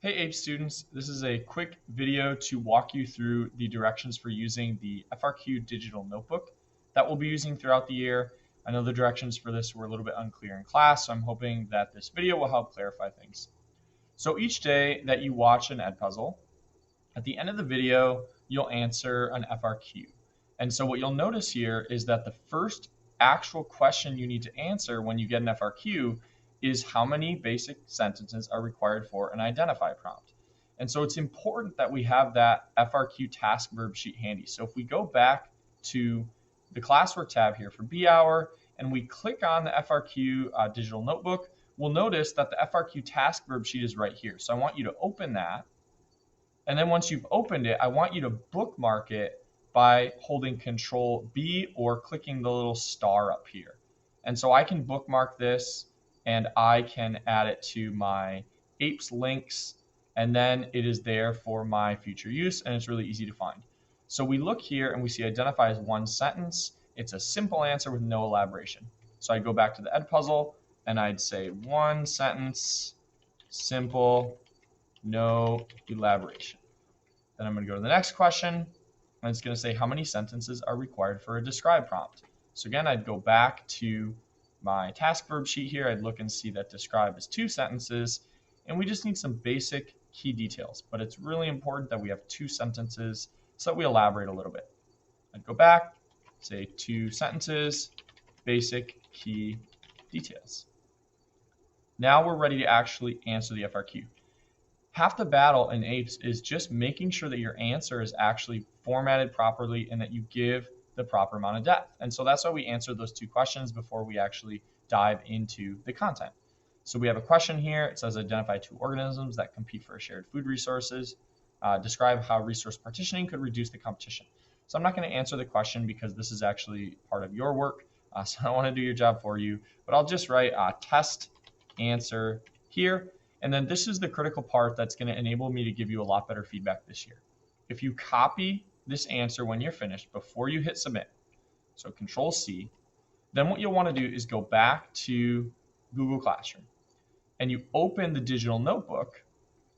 Hey APES students, this is a quick video to walk you through the directions for using the FRQ digital notebook that we'll be using throughout the year. I know the directions for this were a little bit unclear in class, so I'm hoping that this video will help clarify things. So each day that you watch an Edpuzzle, at the end of the video, you'll answer an FRQ. And so what you'll notice here is that the first actual question you need to answer when you get an FRQ is how many basic sentences are required for an identify prompt. And so it's important that we have that FRQ task verb sheet handy. So if we go back to the classwork tab here for B hour and we click on the FRQ digital notebook, we'll notice that the FRQ task verb sheet is right here. So I want you to open that. And then once you've opened it, I want you to bookmark it by holding Control B or clicking the little star up here. And so I can bookmark this and I can add it to my APES links, and then it is there for my future use, and it's really easy to find. So we look here and we see identify as one sentence. It's a simple answer with no elaboration. So I go back to the Edpuzzle and I'd say one sentence, simple, no elaboration. Then I'm going to go to the next question, and it's going to say how many sentences are required for a describe prompt. So again, I'd go back to my task verb sheet here. I'd look and see that describe is 2 sentences, and we just need some basic key details. But it's really important that we have 2 sentences so that we elaborate a little bit. I'd go back, say 2 sentences, basic key details. Now we're ready to actually answer the FRQ. Half the battle in APES is just making sure that your answer is actually formatted properly and that you give the proper amount of depth. And so that's why we answer those 2 questions before we actually dive into the content. So we have a question here. It says identify 2 organisms that compete for shared food resources. Describe how resource partitioning could reduce the competition. So I'm not going to answer the question because this is actually part of your work. So I don't want to do your job for you, but I'll just write test answer here. And then this is the critical part that's going to enable me to give you a lot better feedback this year. If you copy this answer when you're finished before you hit submit, so Control C, then what you'll want to do is go back to Google Classroom and you open the digital notebook.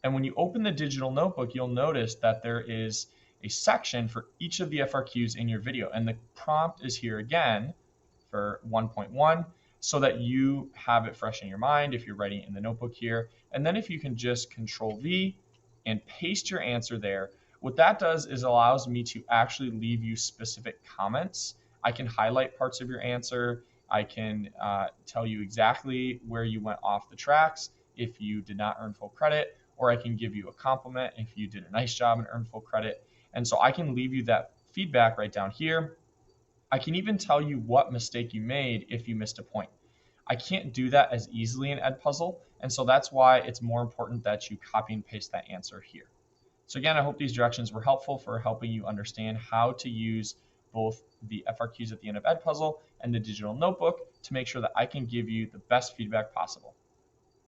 And when you open the digital notebook, you'll notice that there is a section for each of the FRQs in your video. And the prompt is here again for 1.1 so that you have it fresh in your mind if you're writing it in the notebook here. And then if you can just Control V and paste your answer there, what that does is allows me to actually leave you specific comments. I can highlight parts of your answer. I can tell you exactly where you went off the tracks if you did not earn full credit, or I can give you a compliment if you did a nice job and earned full credit. And so I can leave you that feedback right down here. I can even tell you what mistake you made if you missed a point. I can't do that as easily in Edpuzzle, and so that's why it's more important that you copy and paste that answer here. So again, I hope these directions were helpful for helping you understand how to use both the FRQs at the end of Edpuzzle and the digital notebook to make sure that I can give you the best feedback possible.